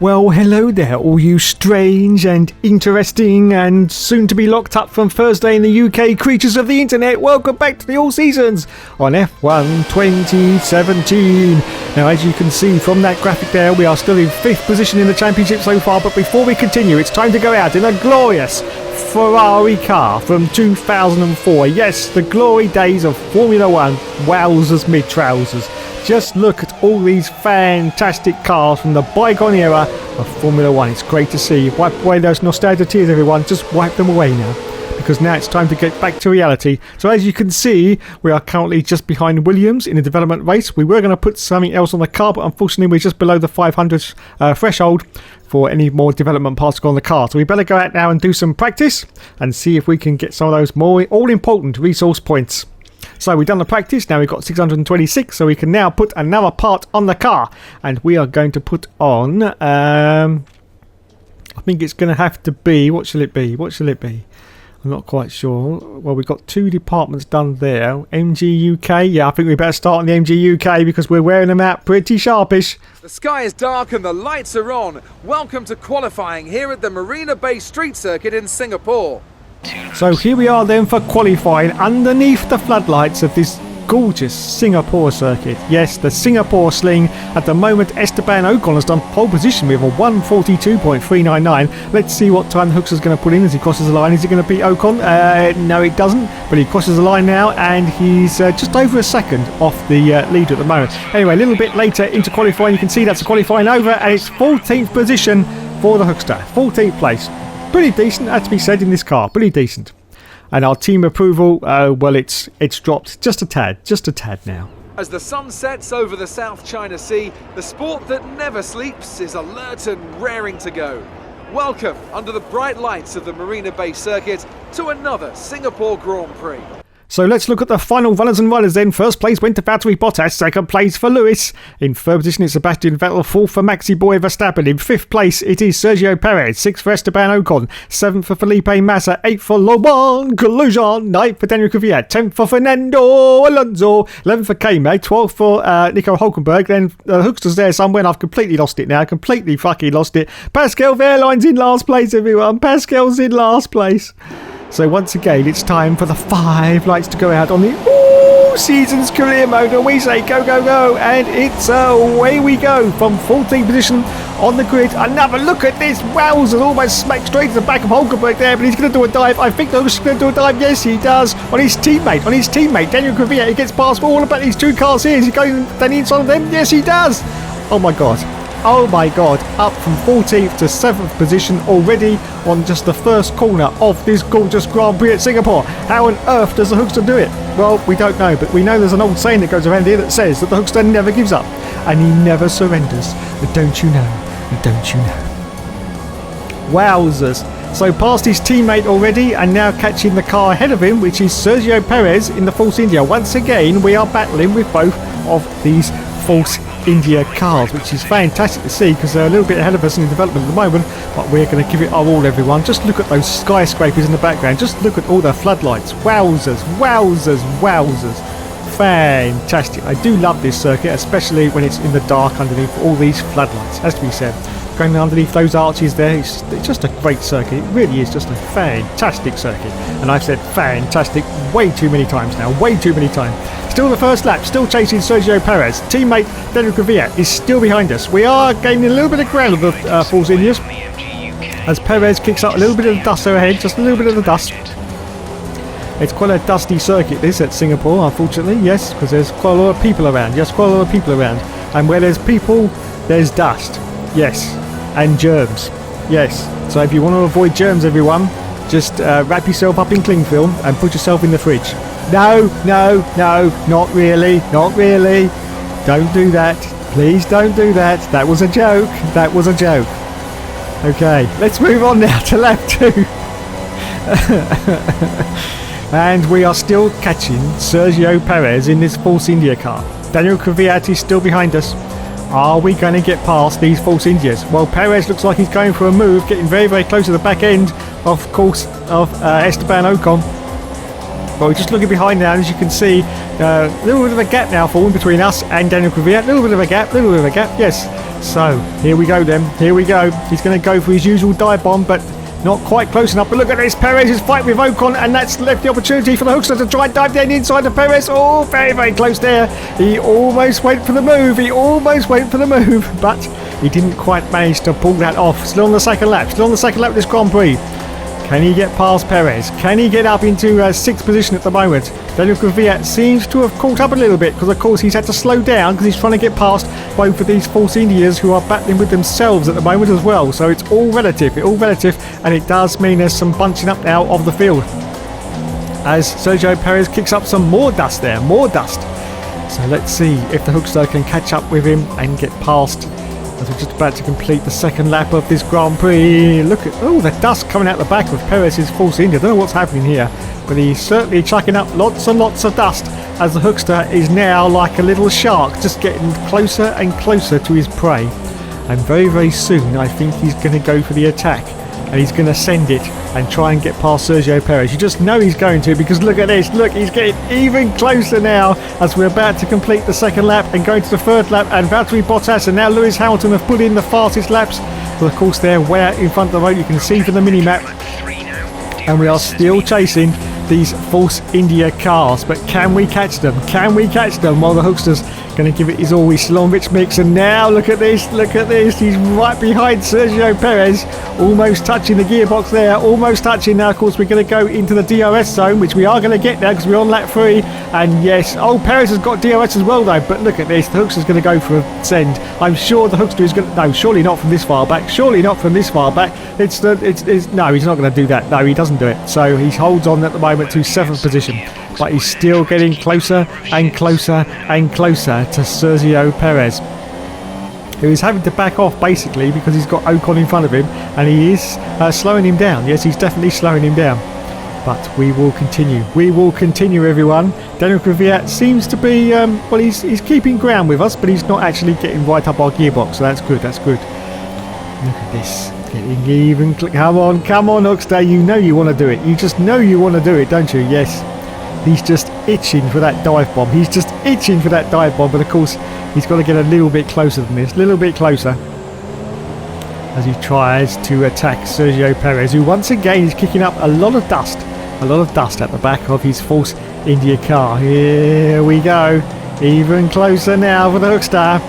Well, hello there, all you strange and interesting and soon to be locked up from Thursday in the UK creatures of the internet. Welcome back to the All Seasons on F1 2017. Now, as you can see from that graphic there, we are still in 5th position in the championship so far, but before we continue, it's time to go out in a glorious Ferrari car from 2004. Yes, the glory days of Formula 1. Wowzers mid-trousers. Just look at all these fantastic cars from the bygone era of Formula 1. It's great to see. Wipe away those nostalgia tears, everyone. Just wipe them away now, because now it's time to get back to reality. So as you can see, we are currently just behind Williams in the development race. We were going to put something else on the car, but unfortunately we're just below the 500 threshold for any more development parts to go on the car. So we better go out now and do some practice and see if we can get some of those more all-important resource points. So we've done the practice, now we've got 626, so we can now put another part on the car. And we are going to put on, I think it's going to have to be, what shall it be? I'm not quite sure. Well, we've got 2 departments done there. MG UK, yeah, I think we better start on the MG UK because we're wearing them out pretty sharpish. The sky is dark and the lights are on. Welcome to qualifying here at the Marina Bay Street Circuit in Singapore. So here we are then for qualifying underneath the floodlights of this gorgeous Singapore circuit. Yes, the Singapore sling. At the moment, Esteban Ocon has done pole position with a 1:42.399. Let's see what time Hookster's going to put in as he crosses the line. Is he going to beat Ocon? No, it doesn't. But he crosses the line now, and he's just over a second off the lead at the moment. Anyway, a little bit later into qualifying, you can see that's a qualifying over, and it's 14th position for the Hookster. 14th place. Pretty decent, has to be said, in this car. Pretty decent. And our team approval, well, it's dropped just a tad now. As the sun sets over the South China Sea, the sport that never sleeps is alert and raring to go. Welcome, under the bright lights of the Marina Bay Circuit, to another Singapore Grand Prix. So let's look at the final runners and riders then. First place went to Valtteri Bottas, second place for Lewis. In third position it's Sebastian Vettel, fourth for Maxi Boy Verstappen. In fifth place it is Sergio Perez, sixth for Esteban Ocon, seventh for Felipe Massa, eighth for Laurent Grosjean, ninth for Daniel Kvyat, 10th for Fernando Alonso, 11th for K-Mag, 12th for Nico Hulkenberg. Then the Hookster's there somewhere and I've completely lost it now, completely fucking lost it. Pascal Wehrlein's in last place, everyone. Pascal's in last place. So once again, it's time for the 5 lights to go out on the All Seasons career mode. And we say go, go, go. And it's away we go from 14th position on the grid. Another look at this. Wowzers, almost smacked straight to the back of Hulkenberg there. But he's going to do a dive. I think he's going to do a dive. Yes, he does. On his teammate. Daniel Kvyat. He gets past all about these 2 cars here. Is he going down the inside of them? Yes, he does. Oh my God. Oh my God, up from 14th to 7th position already on just the first corner of this gorgeous Grand Prix at Singapore. How on earth does the Hookster do it? Well, we don't know, but we know there's an old saying that goes around here that says that the Hookster never gives up and he never surrenders. But don't you know? Wowzers. So past his teammate already and now catching the car ahead of him, which is Sergio Perez in the Force India. Once again, we are battling with both of these Force India cars, which is fantastic to see because they're a little bit ahead of us in development at the moment, but we're going to give it our all, everyone. Just look at those skyscrapers in the background, just look at all the floodlights. Wowzers. Fantastic. I do love this circuit, especially when it's in the dark underneath all these floodlights, has to be said. Going underneath those arches there, it's just a great circuit. It really is just a fantastic circuit, and I've said fantastic way too many times now, Still the first lap, still chasing Sergio Perez. Teammate Daniel Kvyat is still behind us. We are gaining a little bit of ground of the Force Indias as Perez kicks up a little bit of the dust ahead, just a little bit of the dust. It's quite a dusty circuit this at Singapore, unfortunately, yes, because there's quite a lot of people around, and where there's people, there's dust, yes, and germs, yes. So if you want to avoid germs, everyone, just wrap yourself up in cling film and put yourself in the fridge. No, not really. Don't do that. Please don't do that. That was a joke. Okay, let's move on now to lap 2. And we are still catching Sergio Perez in this Force India car. Daniel Kvyat is still behind us. Are we going to get past these Force Indias? Well, Perez looks like he's going for a move, getting very, very close to the back end, of course, of Esteban Ocon. But we're just looking behind now, and as you can see, a little bit of a gap now forming between us and Daniel Kvyat. A little bit of a gap, yes. So, here we go then. Here we go. He's going to go for his usual dive bomb, but not quite close enough. But look at this. Perez is fighting with Ocon, and that's left the opportunity for the Hookster to try and dive down inside of Perez. Oh, very, very close there. He almost went for the move. He almost went for the move, but he didn't quite manage to pull that off. Still on the second lap. Still on the second lap of this Grand Prix. Can he get past Perez? Can he get up into sixth position at the moment? Daniel Kvyat seems to have caught up a little bit because, of course, he's had to slow down because he's trying to get past both of these Force Indias who are battling with themselves at the moment as well. So it's all relative, and it does mean there's some bunching up now of the field. As Sergio Perez kicks up some more dust there, more dust. So let's see if the Hookster can catch up with him and get past. As we're just about to complete the second lap of this Grand Prix. Look at, oh, the dust coming out the back of Perez's Force India. I don't know what's happening here, but he's certainly chucking up lots and lots of dust as the Hookster is now like a little shark, just getting closer and closer to his prey. And very, very soon, I think he's going to go for the attack. And he's going to send it and try and get past Sergio Perez. You just know he's going to, because look at this. Look, he's getting even closer now as we're about to complete the second lap and going to the third lap. And Valtteri Bottas and now Lewis Hamilton have put in the fastest laps. But of course, they're way out in front of the road. You can see from the mini-map. And we are still chasing these Force India cars. But can we catch them? Can we catch them? While the Hookster's going to give it his all. He's still on rich mix, and now look at this, look at this. He's right behind Sergio Perez, almost touching the gearbox there, almost touching. Now, of course, we're going to go into the DRS zone, which we are going to get now because we're on lap 3. And yes, oh, Perez has got DRS as well, though. But look at this, the Hookster's going to go for a send. I'm sure the Hookster is going to, no, surely not from this far back, surely not from this far back. No, he's not going to do that. No, he doesn't do it. So he holds on at the moment to 7th position. But he's still getting closer and closer and closer to Sergio Perez, who is having to back off basically because he's got Ocon in front of him, and he is slowing him down. Yes, he's definitely slowing him down. But we will continue. We will continue, everyone. Daniel Kvyat seems to be, well, he's keeping ground with us, but he's not actually getting right up our gearbox, so that's good, that's good. Look at this. Getting even. Come on, Hookster. You know you want to do it. You just know you want to do it, don't you? Yes. He's just itching for that dive bomb. He's just itching for that dive bomb. But of course, he's got to get a little bit closer than this. A little bit closer. As he tries to attack Sergio Perez, who once again is kicking up a lot of dust. A lot of dust at the back of his Force India car. Here we go. Even closer now for the Hookster.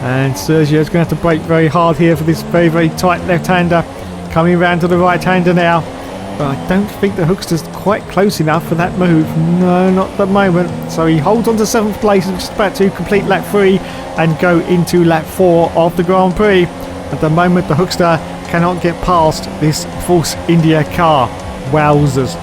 And Sergio's going to have to brake very hard here for this very, very tight left-hander. Coming round to the right-hander now. But I don't think the Hookster's quite close enough for that move. No, not at the moment. So he holds on to 7th place and just about to complete lap 3 and go into lap 4 of the Grand Prix. At the moment, the Hookster cannot get past this Force India car. Wowzers.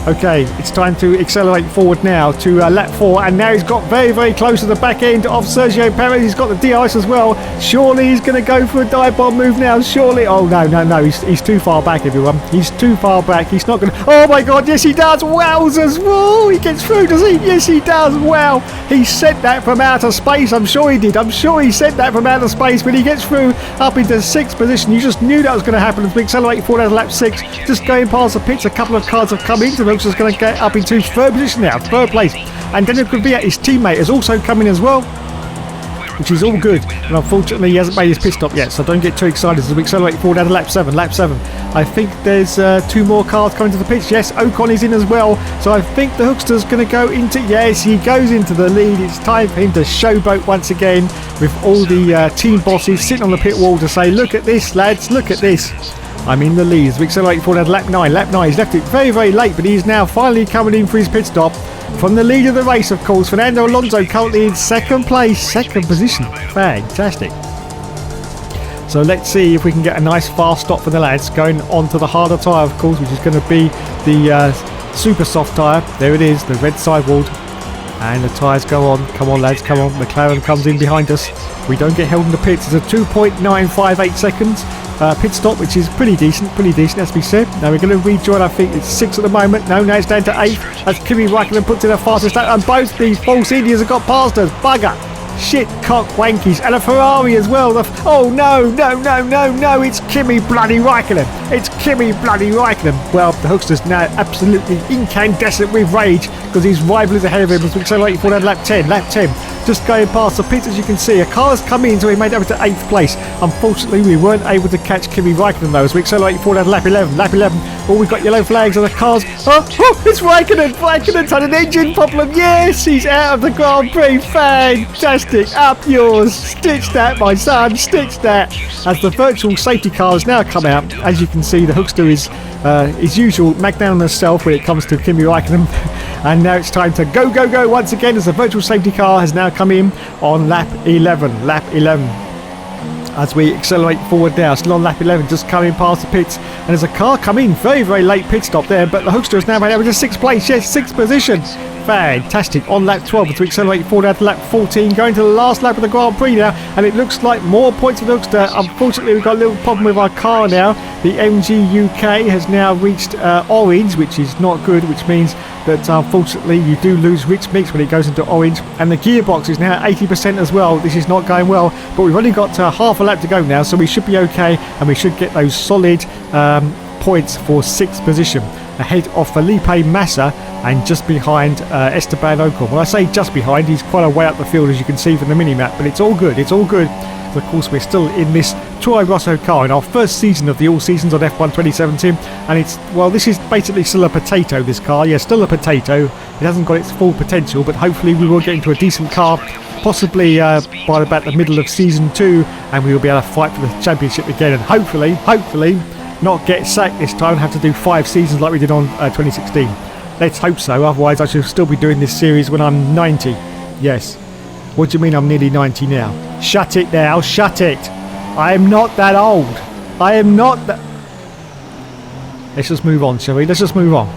Okay, it's time to accelerate forward now to lap 4, and now he's got very, very close to the back end of Sergio Perez. He's got the DRS as well. Surely he's going to go for a dive bomb move now. Surely. Oh, no. He's too far back, everyone. He's too far back. He's not going to. Oh, my God. Yes, he does. Wowzers. Whoa, he gets through, does he? Yes, he does. Wow. He sent that from outer space. I'm sure he did. I'm sure he sent that from outer space, but he gets through up into 6th position. You just knew that was going to happen as we accelerate forward out of lap 6. Just going past the pits, a couple of cars have come into the Hookster's going to get up into 3rd position now, 3rd place. And Daniel Kvyat, his teammate, has also come in as well, which is all good. And unfortunately, he hasn't made his pit stop yet, so don't get too excited as we accelerate forward out of lap 7. Lap 7. I think there's 2 more cars coming to the pits. Yes, Ocon is in as well. So I think the Hookster's going to go into. Yes, he goes into the lead. It's time for him to showboat once again with all the team bosses sitting on the pit wall to say, look at this, lads, look at this. I'm in the lead as we accelerate forward at lap 9. Lap 9, he's left it very, very late, but he's now finally coming in for his pit stop. From the lead of the race, of course, Fernando Alonso currently in 2nd place, 2nd position. Fantastic. So let's see if we can get a nice fast stop for the lads, going on to the harder tyre, of course, which is going to be the super soft tyre. There it is, the red sidewall. And the tyres go on. Come on, lads, come on. McLaren comes in behind us. We don't get held in the pits. It's a 2.958 seconds pit stop, which is pretty decent, as we said. Now we're going to rejoin, I think it's 6 at the moment. No, now it's down to 8th. As Kimi Raikkonen puts in a fastest lap, and both these Force Indians have got past us. Bugger. Shit, cock wankies. And a Ferrari as well. Oh, no. It's Kimi bloody Raikkonen. It's Kimi bloody Raikkonen. Well, the Hookster's now absolutely incandescent with rage because his rival is ahead of him as we accelerate forward at lap 10. Lap 10. just going past the pits. As you can see, a car's come in, so we made it over to 8th place. Unfortunately, we weren't able to catch Kimi Raikkonen though, as we accelerated forward at lap 11. Lap 11, oh, we've got yellow flags on the cars. Oh, it's Raikkonen. Raikkonen's had an engine problem. Yes, he's out of the Grand Prix. Fantastic. Up yours. Stitch that, my son. Stitch that. As the virtual safety car has now come out, as you can see, the Hookster is his usual magnanimous self when it comes to Kimi Raikkonen. And now it's time to go, go, go once again, as the virtual safety car has now come in on lap 11. Lap 11. As we accelerate forward now, still on lap 11, just coming past the pits. And there's a car coming, very, very late pit stop there, but the Hookster has now made over to 6th place. Yes, 6th position. Fantastic. On lap 12, as we accelerate forward out to lap 14, going to the last lap of the Grand Prix now, and it looks like more points for the Hookster. Unfortunately, we've got a little problem with our car now. The MG UK has now reached orange, which is not good, which means that unfortunately you do lose rich mix when it goes into orange, and the gearbox is now 80% as well. This is not going well, but we've only got half a lap to go now, so we should be okay, and we should get those solid points for 6th position, ahead of Felipe Massa and just behind Esteban Ocon. When I say just behind, he's quite a way up the field, as you can see from the mini-map, but it's all good, it's all good. Of course, we're still in this Toro Rosso car in our first season of the All Seasons on F1 2017, and it's, well, this is basically still a potato, this car. Yeah, still a potato. It hasn't got its full potential, but hopefully we will get into a decent car, possibly by about the middle of season 2, and we will be able to fight for the championship again, and hopefully not get sacked this time and have to do 5 seasons like we did on 2016. Let's hope so, otherwise I shall still be doing this series when I'm 90. Yes. What do you mean I'm nearly 90 now? Shut it now, shut it. I am not that old. I am not that... Let's just move on, shall we? Let's just move on.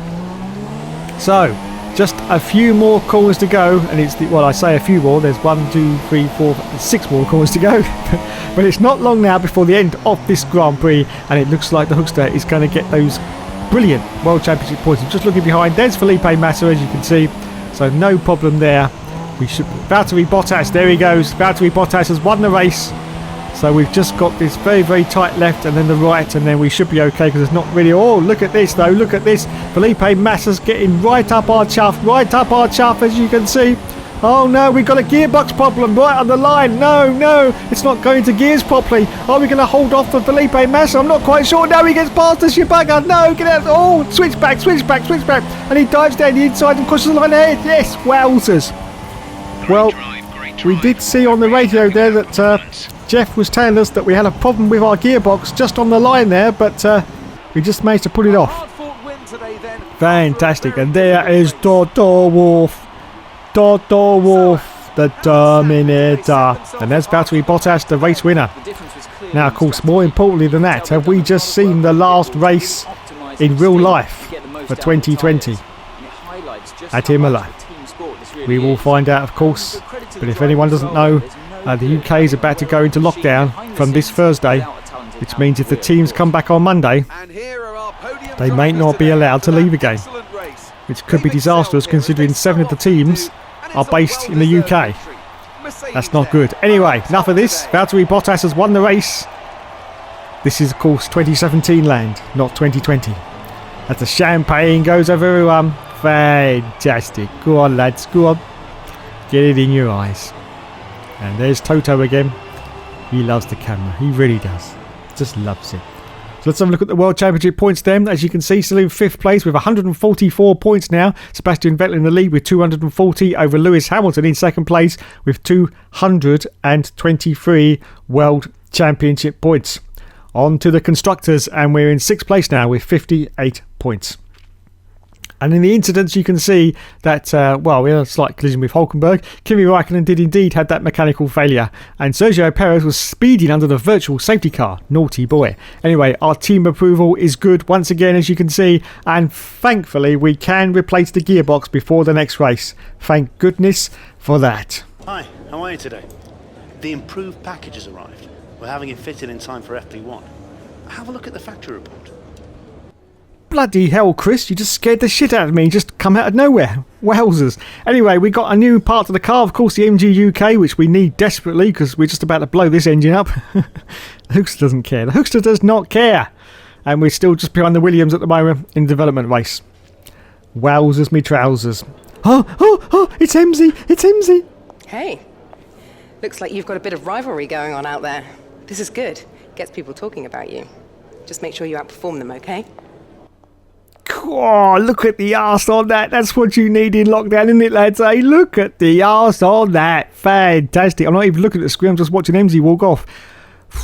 So, just a few more corners to go, and it's the, well, I say a few more, there's 1, 2, 3, 4, 6 more corners to go. But it's not long now before the end of this Grand Prix, and it looks like the Hookster is going to get those brilliant World Championship points. I'm just looking behind, there's Felipe Massa, as you can see, so no problem there. We should... Valtteri Bottas, there he goes. Valtteri Bottas has won the race. So we've just got this very, very tight left and then the right, and then we should be okay, because it's not really... Oh, look at this though, look at this. Felipe Massa's getting right up our chuff, as you can see. Oh no, we've got a gearbox problem right on the line. No, it's not going to gears properly. Are we going to hold off for Felipe Massa? I'm not quite sure. Now he gets past us, you bugger. No, get out. Oh, switch back. And he dives down the inside and crosses the line ahead. Yes, wowzers. Well, we did see on the radio there that Jeff was telling us that we had a problem with our gearbox just on the line there, but we just managed to put it off. Fantastic, and there is Toto Wolff, the Terminator, and there's Valtteri Bottas, the race winner. Now, of course, more importantly than that, have we just seen the last race in real life for 2020 at Imola? We will find out, of course, but if anyone doesn't know, the UK is about to go into lockdown from this Thursday, which means if the teams come back on Monday, they may not be allowed to leave again, which could be disastrous considering 7 of the teams are based in the UK. That's not good. Anyway, enough of this. Valtteri Bottas has won the race. This is, of course, 2017 land, not 2020. As the champagne goes over everyone. Fantastic. Go on, lads. Go on. Get it in your eyes. And there's Toto again. He loves the camera. He really does. Just loves it. So let's have a look at the World Championship points then. As you can see, still in 5th place with 144 points now. Sebastian Vettel in the lead with 240 over Lewis Hamilton in 2nd place with 223 World Championship points. On to the Constructors, and we're in 6th place now with 58 points. And in the incidents, you can see that, well, we had a slight collision with Hülkenberg. Kimi Raikkonen did indeed have that mechanical failure. And Sergio Perez was speeding under the virtual safety car. Naughty boy. Anyway, our team approval is good once again, as you can see. And thankfully, we can replace the gearbox before the next race. Thank goodness for that. Hi, how are you today? The improved package has arrived. We're having it fitted in time for FP1. Have a look at the factory report. Bloody hell, Chris, you just scared the shit out of me. Just come out of nowhere. Wowzers. Anyway, we got a new part of the car, of course, the MG UK, which we need desperately because we're just about to blow this engine up. The Hookster doesn't care. The Hookster does not care. And we're still just behind the Williams at the moment in the development race. Wowzers me trousers. Oh, it's Emsy. It's Emsy. Hey, Looks like you've got a bit of rivalry going on out there. This is good. Gets people talking about you. Just make sure you outperform them, okay? Oh, look at the arse on that. That's what you need in lockdown, isn't it, lads? Hey, look at the arse on that. Fantastic. I'm not even looking at the screen. I'm just watching MZ walk off.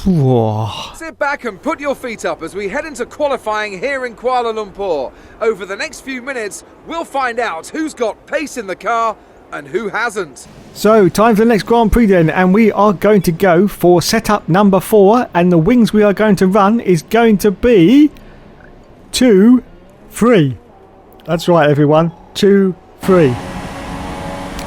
Whoa. Sit back and put your feet up as we head into qualifying here in Kuala Lumpur. Over the next few minutes, we'll find out who's got pace in the car and who hasn't. So, time for the next Grand Prix then, and we are going to go for setup number 4, and the wings we are going to run is going to be 2, 3. That's right, everyone. 2, 3.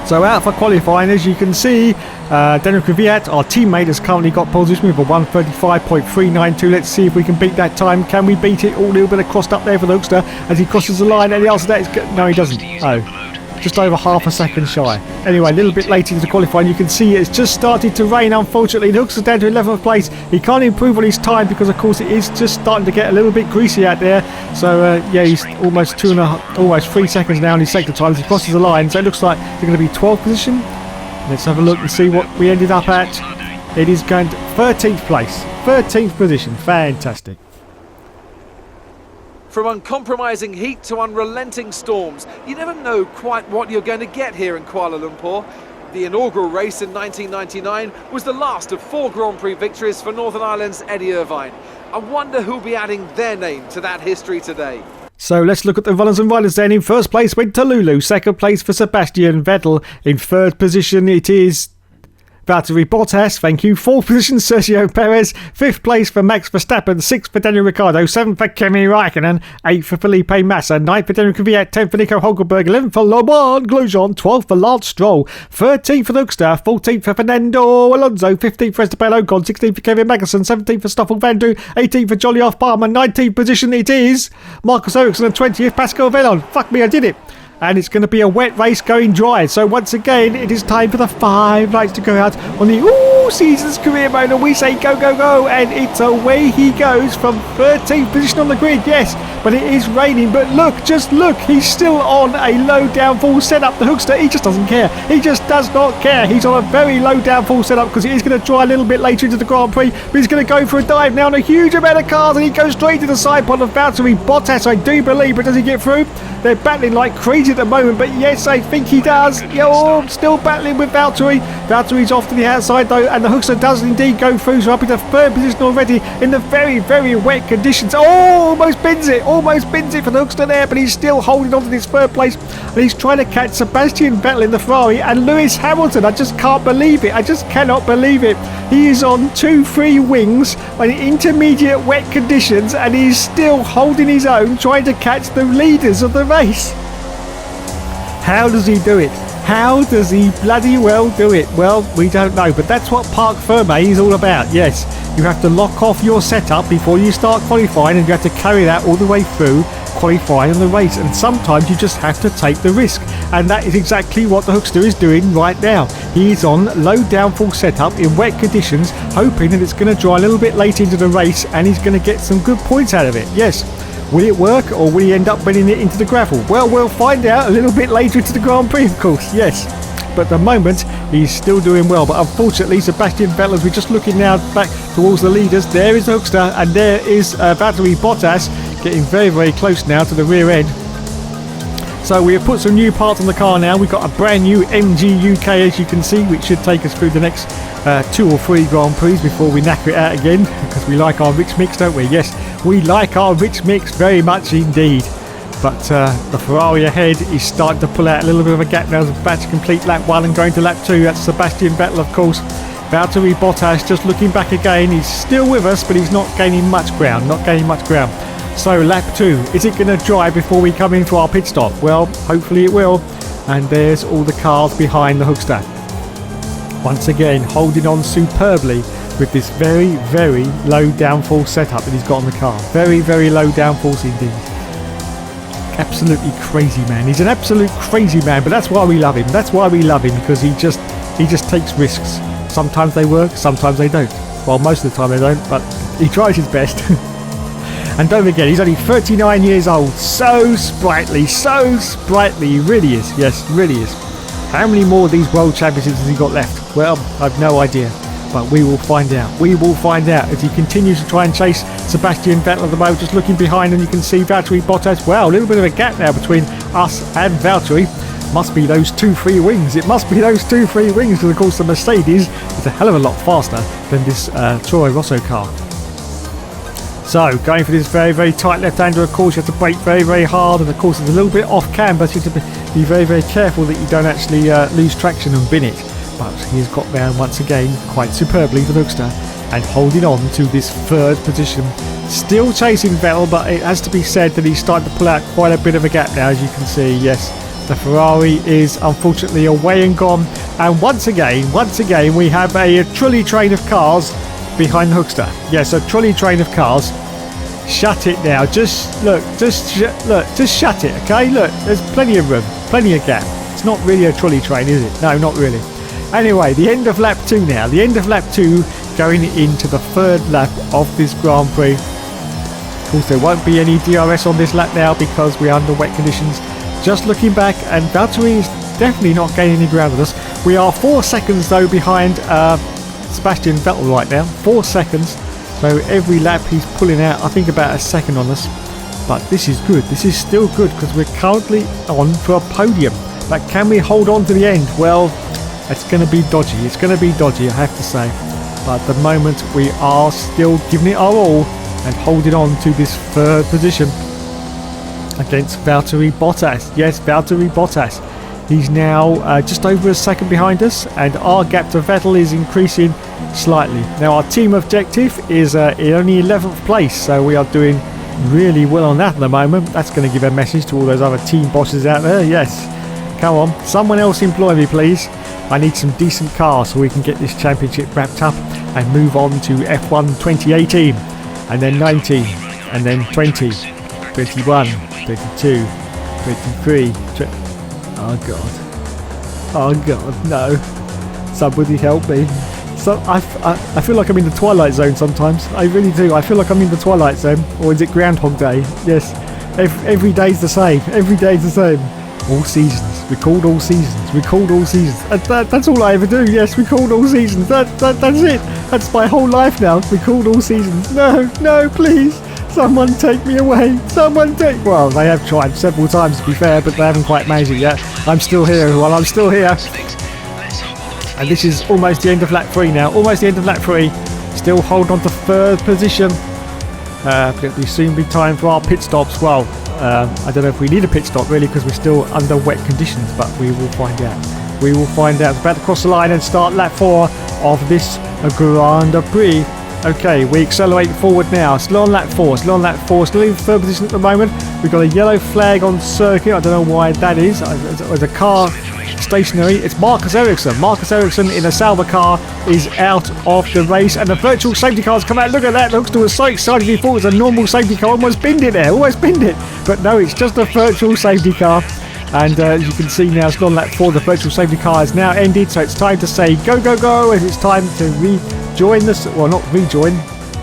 So out for qualifying, as you can see, Daniel Kvyat, our teammate, has currently got pole position with a 1:35.392. Let's see if we can beat that time. Can we beat it? Oh, a little bit of crossed up there for the Hookster as he crosses the line, and the answer to that is no, he doesn't. Oh. Just over half a second shy. Anyway, a little bit later into qualifying, you can see it's just started to rain, unfortunately. The Hookster's down to 11th place. He can't improve on his time because, of course, it is just starting to get a little bit greasy out there. So, yeah, he's almost 3 seconds now in his sector time as he crosses the line. So it looks like they're going to be 12th position. Let's have a look and see what we ended up at. It is going to 13th place. 13th position. Fantastic. From uncompromising heat to unrelenting storms, you never know quite what you're going to get here in Kuala Lumpur. The inaugural race in 1999 was the last of 4 Grand Prix victories for Northern Ireland's Eddie Irvine. I wonder who'll be adding their name to that history today. So let's look at the runners and riders then. In first place went to Lulu. Second place for Sebastian Vettel. In third position it is Valtteri Bottas, thank you. Fourth position, Sergio Perez. Fifth place for Max Verstappen. Sixth for Daniel Ricciardo. Seventh for Kimi Raikkonen. Eighth for Felipe Massa. Ninth for Daniel Kvyat. 10th for Nico Hulkenberg. 11th for Laurent Grosjean. 12th for Lance Stroll. 13th for the Hookster. 14th for Fernando Alonso. 15th for Esteban Ocon. 16th for Kevin Magnussen. 17th for Stoffel Vandu. 18th for Jolly Palmer. 19th position it is Marcus Ericsson. And 20th Pascal Vellon. Fuck me, I did it. And it's going to be a wet race going dry. So once again, it is time for the 5 lights to go out on the All-Seasons career mode. And we say go, go, go. And it's away he goes from 13th position on the grid. Yes, but it is raining. But look, just look. He's still on a low downfall setup. The Hookster, he just doesn't care. He just does not care. He's on a very low downfall setup because it is going to dry a little bit later into the Grand Prix. But he's going to go for a dive now on a huge amount of cars. And he goes straight to the side pod of Valtteri Bottas, I do believe. But does he get through? They're battling like crazy at the moment, but yes, I think he does. You're still battling with Valtteri. Valtteri's off to the outside though, and the Hookster does indeed go through, so up into third position already in the very, very wet conditions. Oh, almost bins it for the Hookster there, but he's still holding on to this third place, and he's trying to catch Sebastian Vettel in the Ferrari and Lewis Hamilton. I just can't believe it. I just cannot believe it. He is on 2-3 wings in intermediate wet conditions, and he's still holding his own, trying to catch the leaders of the race. How does he do it? How does he bloody well do it? Well, we don't know, but that's what Parc Ferme is all about. Yes, you have to lock off your setup before you start qualifying, and you have to carry that all the way through qualifying on the race, and sometimes you just have to take the risk, and that is exactly what the Hookster is doing right now. He's on low downfall setup in wet conditions, hoping that it's going to dry a little bit late into the race and he's going to get some good points out of it. Yes, will it work, or will he end up bringing it into the gravel? Well, we'll find out a little bit later into the Grand Prix, of course. Yes, but at the moment he's still doing well, but unfortunately Sebastian Vettel, as we're just looking now back towards the leaders, there is the Hookster and there is Valtteri Bottas getting very, very close now to the rear end. So we have put some new parts on the car now. We've got a brand new MG UK, as you can see, which should take us through the next 2 or 3 Grand Prix before we knacker it out again, because we like our rich mix, don't we? Yes, we like our rich mix very much indeed. But the Ferrari ahead is starting to pull out a little bit of a gap now. It's about to complete lap 1 and going to lap 2. That's Sebastian Vettel, of course. Valtteri Bottas just looking back again. He's still with us, but he's not gaining much ground. So lap 2, is it going to dry before we come in for our pit stop? Well, hopefully it will. And there's all the cars behind the Hookster. Once again, holding on superbly with this very, very low downfall setup that he's got on the car. Very, very low downfalls indeed. Absolutely crazy man. He's an absolute crazy man, but that's why we love him. That's why we love him, because he just takes risks. Sometimes they work, sometimes they don't. Well, most of the time they don't, but he tries his best. And don't forget, he's only 39 years old. So sprightly, he really is. Yes, really is. How many more of these World Championships has he got left? Well, I've no idea. But we will find out. We will find out as he continues to try and chase Sebastian Vettel at the moment. Just looking behind, and you can see Valtteri Bottas. Wow, a little bit of a gap now between us and Valtteri. Must be those two free wings. It must be those two free wings, because of course the Mercedes is a hell of a lot faster than this Toro Rosso car. So going for this very, very tight left-hander. Of course, you have to brake very, very hard, and of course it's a little bit off cam, but you have to be very, very careful that you don't actually lose traction and bin it. But he's got down once again quite superbly, the Hookster, and holding on to this third position. Still chasing Vettel, but it has to be said that he's starting to pull out quite a bit of a gap now, as you can see. Yes, the Ferrari is unfortunately away and gone. And once again, we have a trolley train of cars behind the Hookster. Yes, a trolley train of cars. Shut it now. Just shut it, okay? Look, there's plenty of room, plenty of gap. It's not really a trolley train, is it? No, not really. Anyway, the end of lap 2 now. The end of lap 2 going into the third lap of this Grand Prix. Of course, there won't be any DRS on this lap now because we're under wet conditions. Just looking back, and Valtteri is definitely not gaining any ground on us. We are 4 seconds though behind Sebastian Vettel right now. 4 seconds. So every lap he's pulling out, I think, about a second on us. But this is good. This is still good because we're currently on for a podium. But can we hold on to the end? Well, it's going to be dodgy. It's going to be dodgy, I have to say. But at the moment, we are still giving it our all and holding on to this third position against Valtteri Bottas. Yes, Valtteri Bottas. He's now just over a second behind us, and our gap to Vettel is increasing slightly. Now, our team objective is in only 11th place, so we are doing really well on that at the moment. That's going to give a message to all those other team bosses out there. Yes, come on, someone else employ me, please. I need some decent cars so we can get this championship wrapped up and move on to F1 2018, and then 19, and then 20, 21, 22, 23. Oh God, no. Somebody help me. So I feel like I'm in the Twilight Zone sometimes. I really do. I feel like I'm in the Twilight Zone. Or is it Groundhog Day? Yes. Every day's the same. Every day's the same. All seasons. Record all seasons. Record all seasons. That's all I ever do. Yes, record all seasons. That's it. That's my whole life now. Record all seasons. No, please. Someone take me away. Well, they have tried several times, to be fair, but they haven't quite managed it yet. I'm still here, everyone. I'm still here. And this is almost the end of lap 3 now. Almost the end of lap 3. Still hold on to third position. It'll soon be time for our pit stops. Well, I don't know if we need a pit stop really, because we're still under wet conditions, but we will find out. We will find out. We're about to cross the line and start lap 4 of this Grand Prix. Okay, we accelerate forward now. Still on lap 4. Still in third position at the moment. We've got a yellow flag on circuit. I don't know why that is. There's a car stationary. It's Marcus Ericsson. Marcus Ericsson in a Sauber car is out of the race, and the virtual safety car's come out. Look at that. The Hookster was so excited he thought it was a normal safety car. Almost binned it there. But no, it's just a virtual safety car. And you can see now, it's on lap 4. The virtual safety car has now ended, so it's time to say go, go, go. And it's time to rejoin this. Well, not rejoin.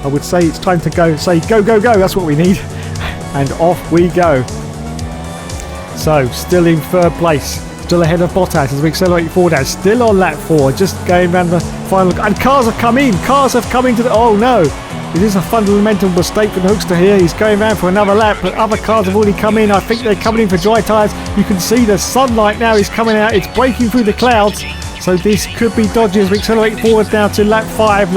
I would say it's time to go. Say go, go, go. That's what we need. And off we go. So, still in third place. Still ahead of Bottas as we accelerate forward now. Still on lap 4. Just going around the final. And cars have come in. Cars have come into the... Oh, no. It is a fundamental mistake for the Hookster here. He's going around for another lap, but other cars have already come in. I think they're coming in for dry tyres. You can see the sunlight now is coming out. It's breaking through the clouds. So this could be dodgy as we accelerate forward now to lap 5.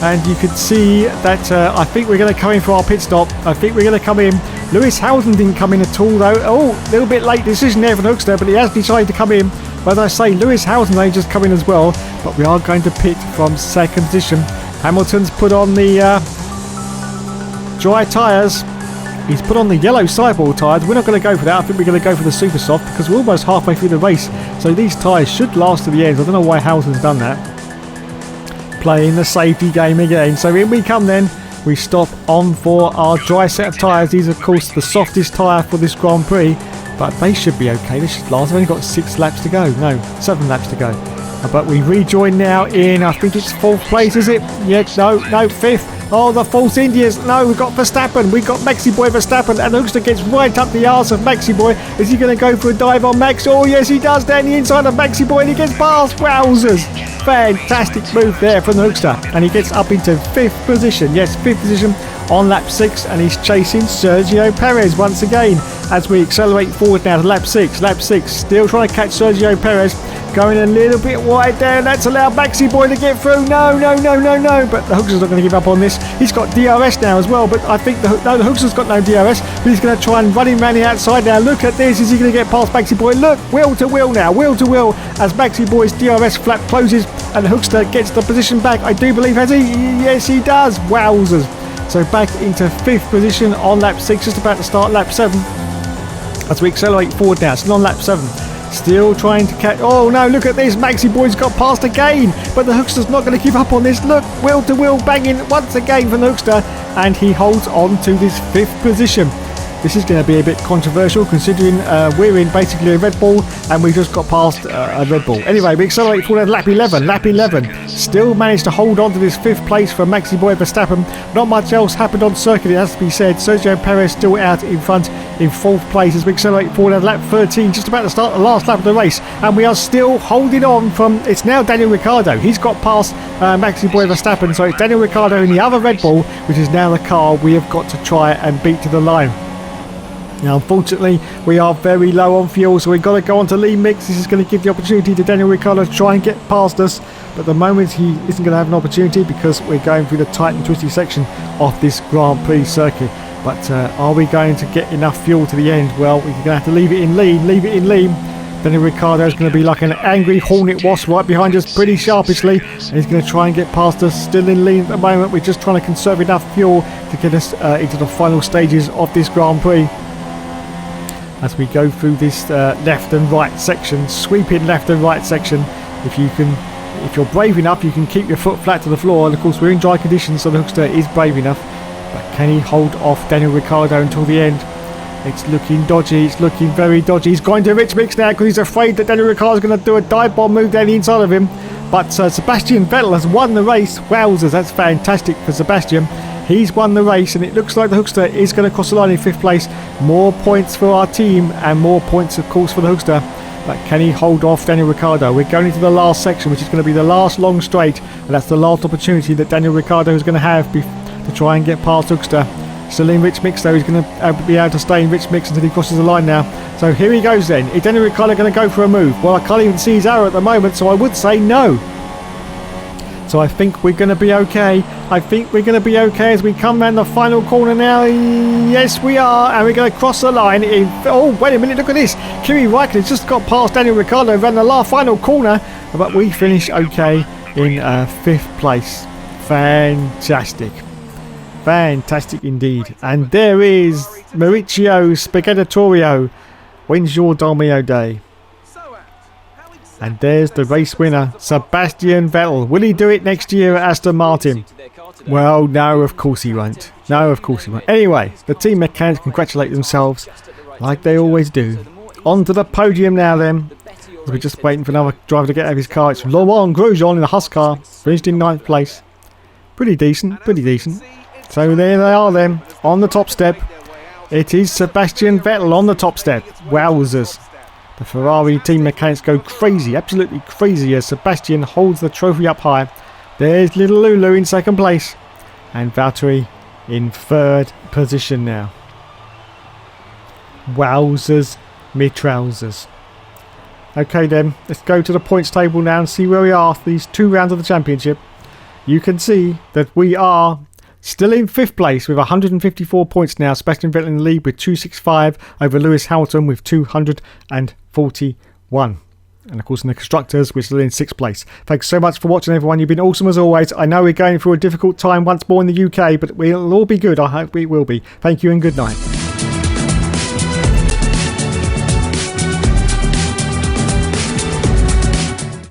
And you can see that I think we're going to come in for our pit stop. I think we're going to come in. Lewis Hamilton didn't come in at all, though. Oh, a little bit late decision there for the Hookster, but he has decided to come in. But I say Lewis Hamilton ain't just come in as well. But we are going to pit from second position. Hamilton's put on the dry tyres. He's put on the yellow sidewall tyres. We're not going to go for that. I think we're going to go for the super soft because we're almost halfway through the race. So these tyres should last to the end. I don't know why Hamilton's done that. Playing the safety game again. So in we come then. We stop on for our dry set of tyres. These are, of course, the softest tyre for this Grand Prix. But they should be okay. They should last. I've only got 6 laps to go. No, 7 laps to go. But we rejoin now in, I think it's 4th place, is it? Yeah, no, 5th. Oh, the false Indians. No, we've got Verstappen. We've got Maxi Boy Verstappen. And Hookster gets right up the arse of Maxi Boy. Is he going to go for a dive on Max? Oh, yes, he does. Down the inside of Maxi Boy and he gets past. Wowzers. Fantastic move there from the Hookster. And he gets up into 5th position. Yes, 5th position on lap 6. And he's chasing Sergio Perez once again as we accelerate forward now to lap 6. Lap 6. Still trying to catch Sergio Perez. Going a little bit wide there. That's allowed Maxi Boy to get through. No. But the Hookster's not going to give up on this. He's got DRS now as well. But I think the Hookster's got no DRS. But he's going to try and run him around the outside now. Look at this. Is he going to get past Maxi Boy? Look, wheel to wheel now. Wheel to wheel as Maxi Boy's DRS flap closes and the Hookster gets the position back. I do believe, has he? Yes, he does. Wowzers. So back into 5th position on lap 6. Just about to start lap 7. As we accelerate forward now. It's on lap 7. Still trying to catch. Oh no, look at this. Maxi Boy's got past again. But the Hookster's not going to give up on this. Look, wheel to wheel banging once again from the Hookster. And he holds on to this 5th position. This is going to be a bit controversial considering we're in basically a Red Bull and we just got past a Red Bull. Anyway, we accelerate forward at lap 11. Lap 11. Still managed to hold on to this 5th place for Maxi Boy Verstappen. Not much else happened on circuit, it has to be said. Sergio Perez still out in front in 4th place as we accelerate forward at lap 13. Just about to start the last lap of the race. And we are still holding on from... It's now Daniel Ricciardo. He's got past Maxi Boy Verstappen. So it's Daniel Ricciardo in the other Red Bull, which is now the car we have got to try and beat to the line. Now, unfortunately, we are very low on fuel, so we've got to go on to lean mix. This is going to give the opportunity to Daniel Ricciardo to try and get past us. But at the moment, he isn't going to have an opportunity because we're going through the tight and twisty section of this Grand Prix circuit. But are we going to get enough fuel to the end? Well, we're going to have to leave it in lean. Daniel Ricciardo is going to be like an angry hornet wasp right behind us pretty sharpishly. And he's going to try and get past us. Still in lean at the moment. We're just trying to conserve enough fuel to get us into the final stages of this Grand Prix. As we go through this left and right section, sweeping left and right section. If you're brave enough, you can keep your foot flat to the floor. And of course, we're in dry conditions, so the Hookster is brave enough. But can he hold off Daniel Ricciardo until the end? It's looking dodgy. It's looking very dodgy. He's going to Rich Mix now because he's afraid that Daniel Ricciardo is going to do a dive bomb move down the inside of him. But Sebastian Vettel has won the race. Wowzers, that's fantastic for Sebastian. He's won the race and it looks like the Hookster is going to cross the line in 5th place. More points for our team and more points of course for the Hookster. But can he hold off Daniel Ricciardo? We're going into the last section, which is going to be the last long straight. And that's the last opportunity that Daniel Ricciardo is going to have to try and get past Hookster. Still in Rich Mix though, he's going to be able to stay in Rich Mix until he crosses the line now. So here he goes then. Is Daniel Ricciardo going to go for a move? Well, I can't even see his arrow at the moment, so I would say no. So I think we're going to be okay. As we come round the final corner now. Yes, we are. And we're going to cross the line. Oh, wait a minute. Look at this. Kimi Räikkönen's just got past Daniel Ricciardo around the final corner. But we finish okay in 5th place. Fantastic. Fantastic indeed. And there is Mauricio Spighetatorio. When's your Domino Day? And there's the race winner, Sebastian Vettel. Will he do it next year at Aston Martin? Well, no, of course he won't. Anyway, the team mechanics congratulate themselves, like they always do. On to the podium now then. We're just waiting for another driver to get out of his car. It's Laurent Grosjean in the Haas car. Finished in 9th place. Pretty decent. So there they are then, on the top step. It is Sebastian Vettel on the top step. Wowzers. The Ferrari team mechanics go crazy, absolutely crazy as Sebastian holds the trophy up high. There's little Lulu in 2nd place and Valtteri in 3rd position now. Wowzers, me trousers. Okay then, let's go to the points table now and see where we are for these 2 rounds of the championship. You can see that we are still in 5th place with 154 points now. Sebastian Vettel in the lead with 265 over Lewis Hamilton with 241. And of course in the constructors we're still in 6th place. Thanks so much for watching everyone. You've been awesome as always. I know we're going through a difficult time once more in the UK, but we'll all be good. I hope we will be. Thank you and good night.